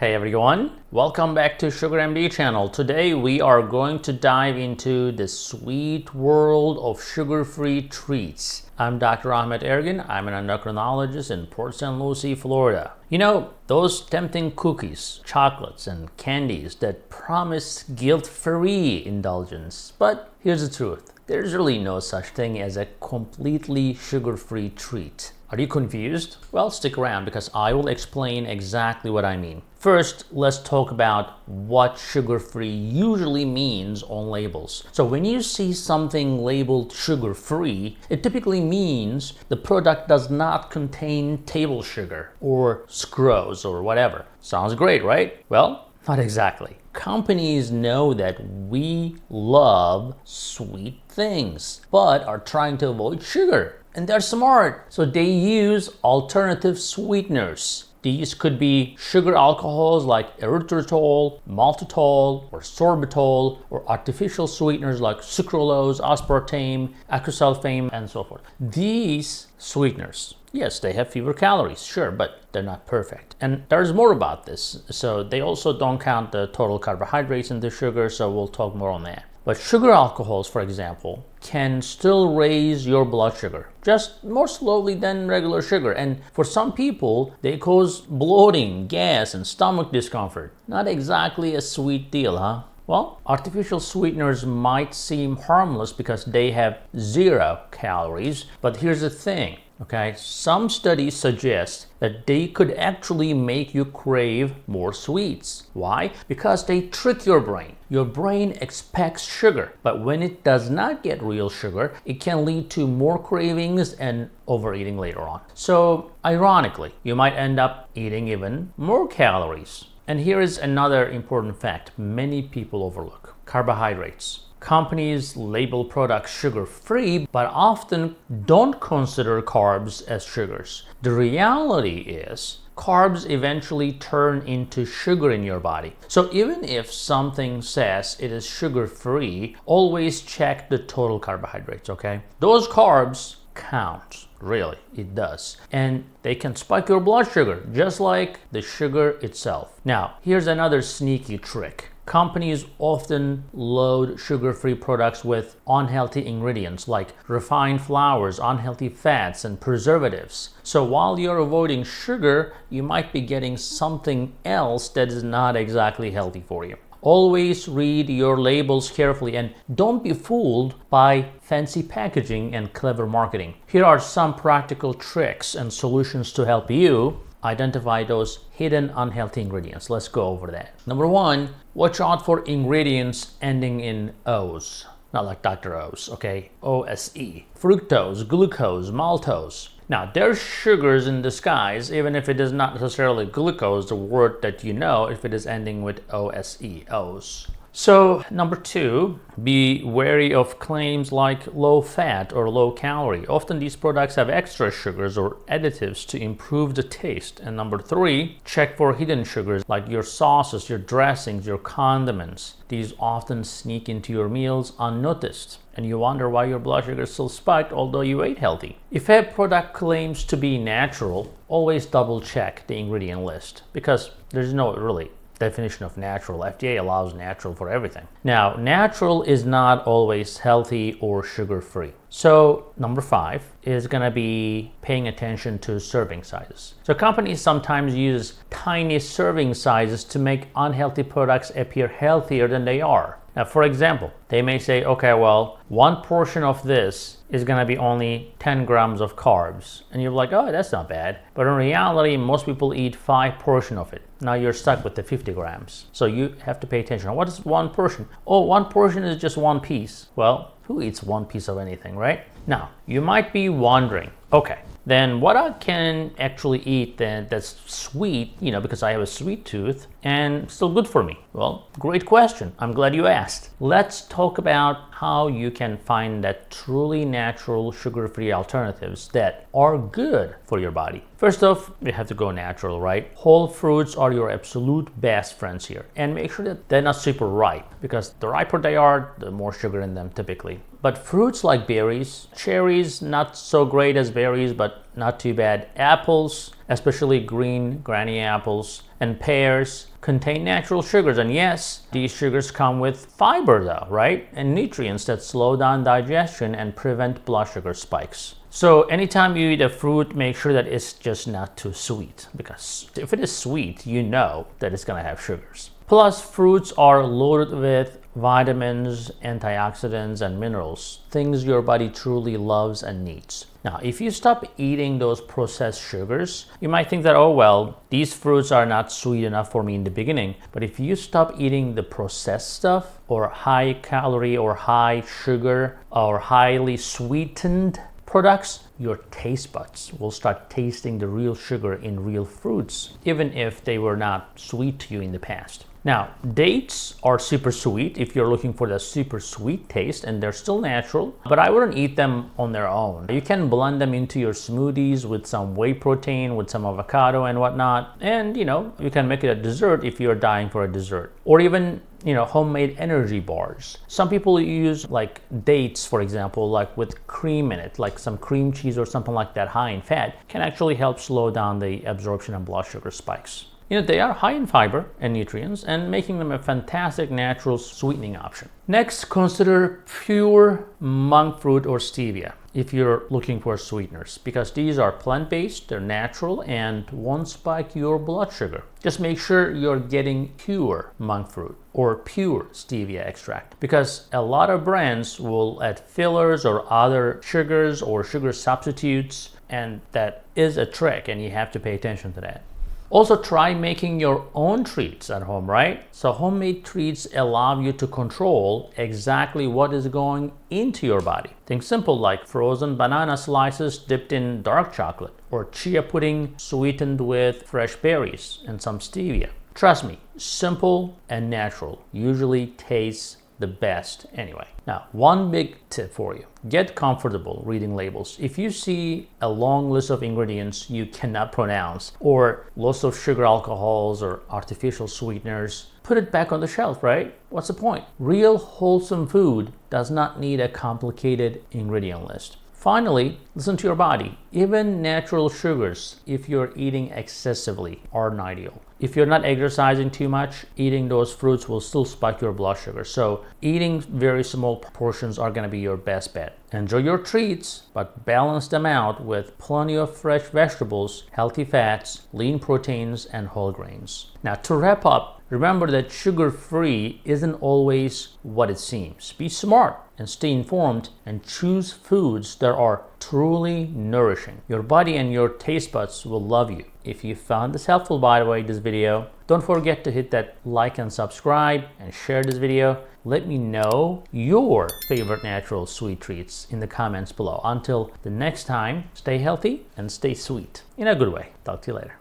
Hey everyone, welcome back to SugarMD channel. Today we are going to dive into the sweet world of sugar-free treats. I'm Dr. Ahmed Ergin. I'm an endocrinologist in Port St. Lucie, Florida. You know, those tempting cookies, chocolates, and candies that promise guilt-free indulgence. But here's the truth. There's really no such thing as a completely sugar-free treat. Are you confused? Well, stick around because I will explain exactly what I mean. First, let's talk about what sugar-free usually means on labels. So when you see something labeled sugar-free, it typically means the product does not contain table sugar or sucrose or whatever. Sounds great, right? Well, not exactly. Companies know that we love sweet things, but are trying to avoid sugar. And they're smart, so they use alternative sweeteners. These could be sugar alcohols like erythritol, maltitol, or sorbitol, or artificial sweeteners like sucralose, aspartame, acesulfame, and so forth. These sweeteners, yes, they have fewer calories, sure, but they're not perfect. And there's more about this. So they also don't count the total carbohydrates in the sugar, so we'll talk more on that. But sugar alcohols, for example, can still raise your blood sugar, just more slowly than regular sugar. And for some people, they cause bloating, gas, and stomach discomfort. Not exactly a sweet deal, huh? Well, artificial sweeteners might seem harmless because they have 0 calories, but here's the thing. Okay, some studies suggest that they could actually make you crave more sweets. Why? Because they trick your brain. Your brain expects sugar, but when it does not get real sugar, it can lead to more cravings and overeating later on. So, ironically, you might end up eating even more calories. And here is another important fact many people overlook: carbohydrates. Companies label products sugar-free, but often don't consider carbs as sugars. The reality is, carbs eventually turn into sugar in your body. So even if something says it is sugar-free, always check the total carbohydrates, okay? Those carbs count. Really, it does. And they can spike your blood sugar, just like the sugar itself. Now, here's another sneaky trick. Companies often load sugar-free products with unhealthy ingredients like refined flours, unhealthy fats, and preservatives. So while you're avoiding sugar, you might be getting something else that is not exactly healthy for you. Always read your labels carefully and don't be fooled by fancy packaging and clever marketing. Here are some practical tricks and solutions to help you identify those hidden unhealthy ingredients. Let's go over that. Number 1, watch out for ingredients ending in O's. Not like Dr. O's, okay? O-S-E. Fructose, glucose, maltose. Now, there's sugars in disguise, even if it is not necessarily glucose, the word that you know, if it is ending with O-S-E, O's. So, number 2, be wary of claims like low fat or low calorie. Often these products have extra sugars or additives to improve the taste. And number 3, check for hidden sugars like your sauces, your dressings, your condiments. These often sneak into your meals unnoticed, and you wonder why your blood sugar is still spiked although you ate healthy. If a product claims to be natural, always double check the ingredient list because there's no really definition of natural. FDA allows natural for everything. Now, natural is not always healthy or sugar-free. So, number 5 is gonna be paying attention to serving sizes. So companies sometimes use tiny serving sizes to make unhealthy products appear healthier than they are. Now, for example, they may say, okay, well, 1 portion of this is going to be only 10 grams of carbs. And you're like, oh, that's not bad. But in reality, most people eat 5 portions of it. Now you're stuck with the 50 grams. So you have to pay attention. What is 1 portion? Oh, 1 portion is just 1 piece. Well, who eats 1 piece of anything, right? Now, you might be wondering, okay, then what I can actually eat that's sweet, because I have a sweet tooth and still good for me? Well, great question. I'm glad you asked. Let's talk about how you can find that truly natural sugar-free alternatives that are good for your body. First off, you have to go natural, right? Whole fruits are your absolute best friends here. And make sure that they're not super ripe, because the riper they are, the more sugar in them typically. But fruits like berries, cherries, not so great as berries, but not too bad. Apples, especially green granny apples, and pears contain natural sugars. And yes, these sugars come with fiber though, right? And nutrients that slow down digestion and prevent blood sugar spikes. So anytime you eat a fruit, make sure that it's just not too sweet, because if it is sweet, you know that it's gonna have sugars. Plus, fruits are loaded with vitamins, antioxidants, and minerals, things your body truly loves and needs. Now, if you stop eating those processed sugars, you might think that, oh well, these fruits are not sweet enough for me in the beginning. But if you stop eating the processed stuff, or high calorie or high sugar or highly sweetened products, your taste buds will start tasting the real sugar in real fruits, even if they were not sweet to you in the past. Now, dates are super sweet if you're looking for the super sweet taste, and they're still natural, but I wouldn't eat them on their own. You can blend them into your smoothies with some whey protein, with some avocado and whatnot, and you can make it a dessert if you're dying for a dessert. Or even homemade energy bars. Some people use like dates, for example, like with cream in it, like some cream cheese or something like that high in fat, can actually help slow down the absorption of blood sugar spikes. They are high in fiber and nutrients, and making them a fantastic natural sweetening option. Next, consider pure monk fruit or stevia if you're looking for sweeteners, because these are plant-based, they're natural, and won't spike your blood sugar. Just make sure you're getting pure monk fruit or pure stevia extract, because a lot of brands will add fillers or other sugars or sugar substitutes, and that is a trick, and you have to pay attention to that. Also, try making your own treats at home, right? So homemade treats allow you to control exactly what is going into your body. Think simple, like frozen banana slices dipped in dark chocolate, or chia pudding sweetened with fresh berries and some stevia. Trust me, simple and natural usually tastes the best anyway. Now, one big tip for you: get comfortable reading labels. If you see a long list of ingredients you cannot pronounce, or lots of sugar alcohols or artificial sweeteners, put it back on the shelf, right? What's the point? Real wholesome food does not need a complicated ingredient list. Finally, listen to your body. Even natural sugars, if you're eating excessively, aren't ideal. If you're not exercising too much, eating those fruits will still spike your blood sugar. So eating very small portions are going to be your best bet. Enjoy your treats, but balance them out with plenty of fresh vegetables, healthy fats, lean proteins, and whole grains. Now, to wrap up, remember that sugar-free isn't always what it seems. Be smart and stay informed, and choose foods that are truly nourishing. Your body and your taste buds will love you. If you found this helpful, by the way, this video, don't forget to hit that like and subscribe and share this video. Let me know your favorite natural sweet treats in the comments below. Until the next time, stay healthy and stay sweet in a good way. Talk to you later.